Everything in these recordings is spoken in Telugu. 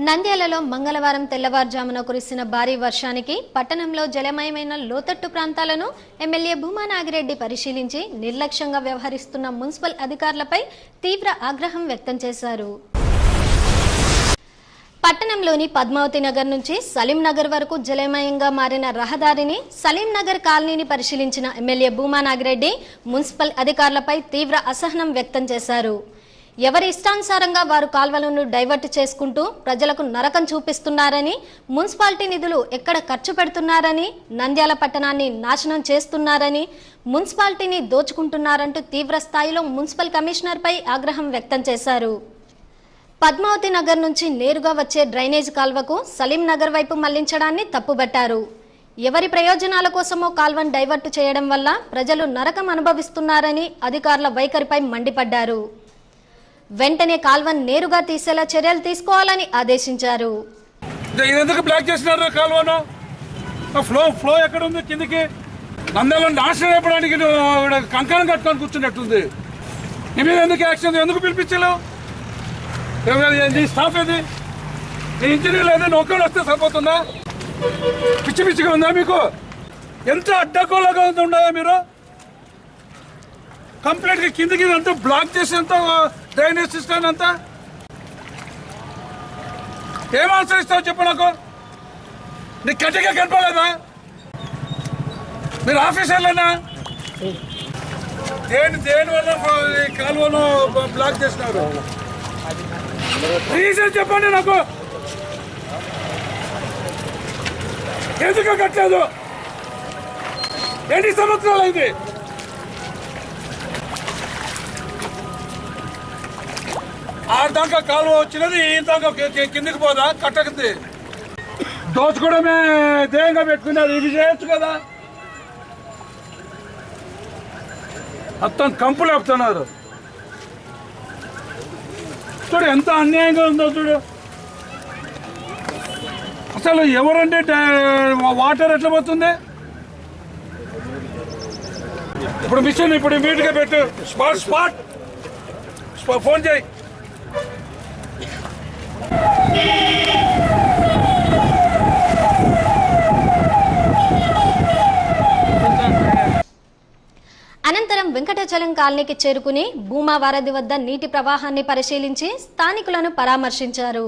నంద్యాలలో మంగళవారం తెల్లవారుజామున కురిసిన భారీ వర్షానికి పట్టణంలో జలమయమైన లోతట్టు ప్రాంతాలను ఎమ్మెల్యే భూమా నాగిరెడ్డి పరిశీలించి నిర్లక్ష్యంగా వ్యవహరిస్తున్న మున్సిపల్ అధికారులపై తీవ్ర ఆగ్రహం వ్యక్తం చేశారు. పట్టణంలోని పద్మావతి నగర్ నుంచి సలీం నగర్ వరకు జలమయంగా మారిన రహదారిని సలీం నగర్ కాలనీని పరిశీలించిన ఎమ్మెల్యే భూమా నాగిరెడ్డి మున్సిపల్ అధికారులపై తీవ్ర అసహనం వ్యక్తం చేశారు. ఎవరి ఇష్టానుసారంగా వారు కాల్వలను డైవర్ట్ చేసుకుంటూ ప్రజలకు నరకం చూపిస్తున్నారని, మున్సిపాలిటీ నిధులు ఎక్కడ ఖర్చు పెడుతున్నారని, నంద్యాల పట్టణాన్ని నాశనం చేస్తున్నారని, మున్సిపాలిటీని దోచుకుంటున్నారంటూ తీవ్ర స్థాయిలో మున్సిపల్ కమిషనర్పై ఆగ్రహం వ్యక్తం చేశారు. పద్మావతి నగర్ నుంచి నేరుగా వచ్చే డ్రైనేజ్ కాల్వకు సలీం నగర్ వైపు మళ్లించడాన్ని తప్పుబట్టారు. ఎవరి ప్రయోజనాల కోసమో కాల్వను డైవర్ట్ చేయడం వల్ల ప్రజలు నరకం అనుభవిస్తున్నారని అధికారుల వైఖరిపై మండిపడ్డారు. వెంటనే కాల్వను నేరుగా తీసేలా చర్యలు తీసుకోవాలని ఆదేశించారు. ఫ్లో ఎక్కడ ఉంది? కిందికి నంద్యాలను నాశనం అయిపోవడానికి కంకణం కట్టుకొని కూర్చున్నట్టుంది. నీ మీద ఎందుకు యాక్షన్? ఎందుకు పిలిపించలేవు? నీ స్టాఫ్ ఏది? నీ ఇంజనీర్లు ఏదైనా ఒక్కడు వస్తే సరిపోతుందా? పిచ్చి పిచ్చిగా ఉందా మీకు? ఎంత అడ్డగోలుగా ఉండదా మీరు? కంప్లీట్ గా కిందికి అంతా బ్లాక్ చేసేంత డ్రైనేజ్ సిస్టమ్ అంతా ఏం ఆన్సర్ ఇస్తావు చెప్పు నాకు. నీకు గట్టిగా కనపడలేదా? మీరు ఆఫీసర్లేనా? దేని వల్ల కాలువను బ్లాక్ చేసినారు? రీజన్ చెప్పండి నాకు. ఎందుకు కట్టలేదు? ఎన్ని సంవత్సరాలు అయింది? ఆరు దాకా కాలువ వచ్చినది ఈ దాకా కిందికి పోదా? కట్టకింది దోచుకోవడమే ధ్యేయంగా పెట్టుకున్నారు. ఇది చేయొచ్చు కదా. మొత్తం కంపులు చెప్తున్నారు. చూడు ఎంత అన్యాయంగా ఉందో చూడు. అసలు ఎవరంటే వాటర్ ఎట్లా పోతుంది? ఇప్పుడు మిషన్ ఇప్పుడు ఇమీడియట్గా పెట్టు. స్పాట్ ఫోన్ చేయి. అనంతరం వెంకటాచలం కాలనీకి చేరుకుని భూమా వారధి వద్ద నీటి ప్రవాహాన్ని పరిశీలించి స్థానికులను పరామర్శించారు.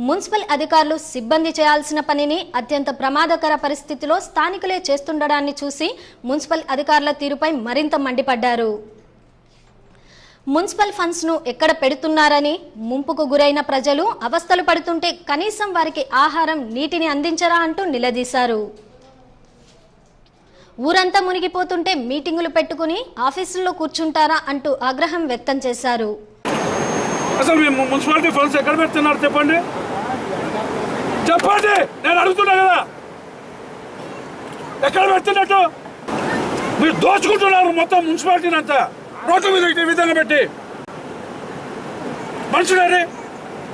మున్సిపల్ అధికారులు సిబ్బంది చేయాల్సిన పనిని అత్యంత ప్రమాదకర పరిస్థితిలో స్థానికులే చేస్తుండడాన్ని చూసి మున్సిపల్ అధికారుల తీరుపై మరింత మండిపడ్డారు. మున్సిపల్ ఫండ్స్ ను ఎక్కడ పెడుతున్నారని, ముంపుకు గురైన ప్రజలు అవస్థలు పడుతుంటే కనీసం వారికి ఆహారం, నీటిని అందించరా అంటూ నిలదీశారు. ఊరంతా మునిగిపోతుంటే మీటింగులు పెట్టుకుని ఆఫీసుల్లో కూర్చుంటారా అంటూ ఆగ్రహం వ్యక్తం చేశారు. అసలు మున్సిపాలిటీ ఫండ్స్ ఎక్కడ పెడుతున్నారు చెప్పండి. నేను అడుగుతున్నా కదా, ఎక్కడ పెడుతున్నట్టు? మీరు దోచుకుంటున్నారు మొత్తం మున్సిపాలిటీని అంతా. రోడ్ల మీద ఈ విధంగా పెట్టి మనుషులేరే,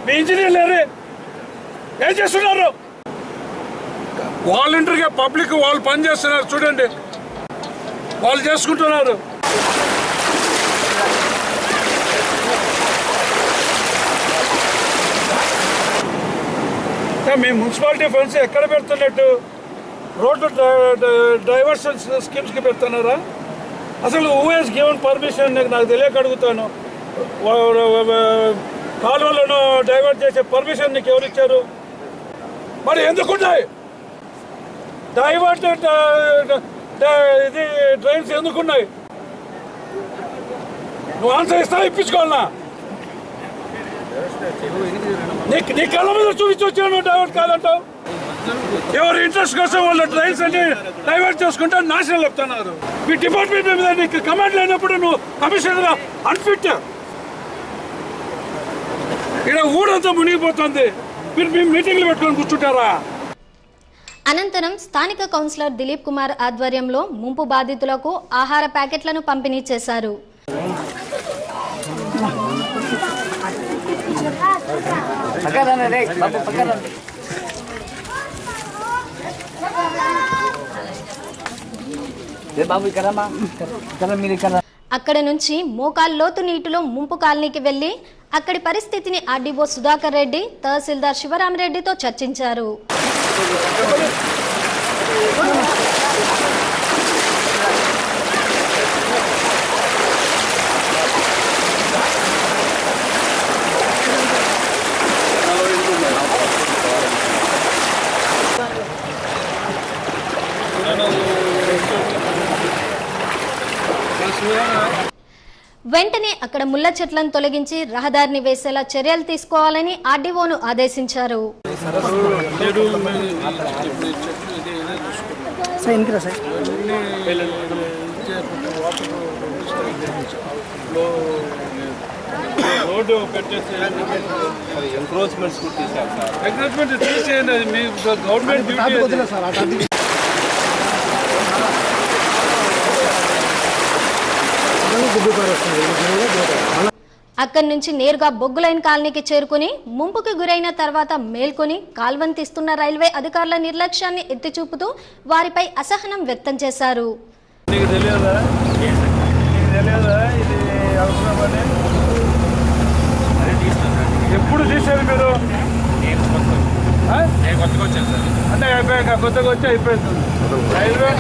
మీ ఇంజనీర్లేరే, ఏం చేస్తున్నారు? వాలంటీర్గా పబ్లిక్ వాళ్ళు పని చేస్తున్నారు చూడండి, వాళ్ళు చేసుకుంటున్నారు. మీ మున్సిపాలిటీ ఫండ్స్ ఎక్కడ పెడుతున్నట్టు? రోడ్డు డైవర్షన్ స్కీమ్స్కి పెడుతున్నారా? అసలు హూ హెస్ గివెన్ పర్మిషన్? నాకు తెలియక అడుగుతాను. కాలువలను డైవర్ట్ చేసే పర్మిషన్ నీకు ఎవరు ఇచ్చారు? మరి ఎందుకున్నాయి డైవర్ట్ ఇది డ్రైన్స్ ఎందుకున్నాయి? నువ్వు ఆన్సర్ ఇస్తావు, ఇప్పించుకోవాలన్నా? నీ కళ్ళ మీద చూపించి వచ్చాను డైవర్ట్ కాదంటావు. ఎవరు ఇంట్రెస్ట్ కోసం వాళ్ళు డ్రైన్స్ అన్ని డైవర్ట్ చేసుకుంటే నాశనం చెప్తున్నారు. మీ డిపార్ట్మెంట్ మీద నీకు కమాండ్ లేనప్పుడు నువ్వు కమిషనర్ అన్ఫిట్. ఇక్కడ ఊరంతా మునిగిపోతుంది, మీరు మీ మీటింగ్లు పెట్టుకొని కూర్చుంటారా? అనంతరం స్థానిక కౌన్సిలర్ దిలీప్ కుమార్ ఆధ్వర్యంలో ముంపు బాధితులకు ఆహార ప్యాకెట్లను పంపిణీ చేశారు. అక్కడ నుంచి మోకాల్లోతు నీటిలో ముంపు కాలనీకి వెళ్లి అక్కడి పరిస్థితిని ఆర్డీఓ సుధాకర్ రెడ్డి, తహసీల్దార్ శివరామరెడ్డితో చర్చించారు. వెంటనే అక్కడ ముళ్ల చెట్లను తొలగించి రహదారిని వేసేలా చర్యలు తీసుకోవాలని ఆర్డీఓను ఆదేశించారు. రోడ్డు ఎంక్రోచ్మెంట్స్ తీసేయండి, అది మీ గవర్నమెంట్ డ్యూటీ. అక్కడి నుంచి నేరుగా బొగ్గులైన్ కాలనీకి చేరుకుని ముంపుకి గురైన తర్వాత మేల్కొని కాల్వను తీస్తున్న రైల్వే అధికారుల నిర్లక్ష్యాన్ని ఎత్తి చూపుతూ వారిపై అసహనం వ్యక్తం చేశారు. ఎప్పుడు చూసారు మీరు? అంటే అయిపోయాక కొత్తగా వచ్చి అయిపోయింది. రైల్వే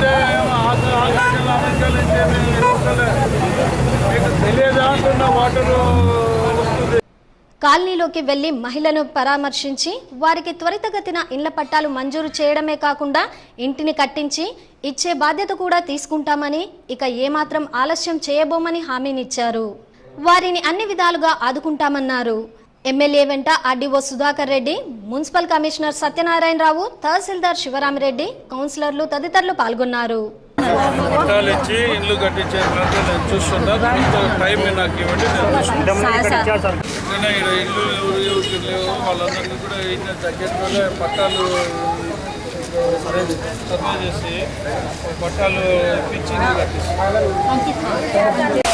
కాలనీలోకి వెళ్లి మహిళను పరామర్శించి వారికి త్వరితగతిన ఇండ్ల పట్టాలు మంజూరు చేయడమే కాకుండా ఇంటిని కట్టించి ఇచ్చే బాధ్యత కూడా తీసుకుంటామని, ఇక ఏమాత్రం ఆలస్యం చేయబోమని హామీనిచ్చారు. వారిని అన్ని విధాలుగా ఆదుకుంటామన్నారు. ఎమ్మెల్యే వెంట RDO Sudhakar Reddy, municipal commissioner Satyanarayanarao, tahsildar Sivaramareddy, కౌన్సిలర్లు తదితరులు పాల్గొన్నారు. పట్టాలు ఇచ్చి ఇల్లు కట్టించే నేను చూస్తున్నా, టైం నాకు ఇవ్వండి, ఇల్లు లేవు వాళ్ళందరికీ కూడా దగ్గరలోనే పట్టాలు సర్వే చేసి పట్టాలు ఇప్పించి ఇల్లు కట్టిస్తాను.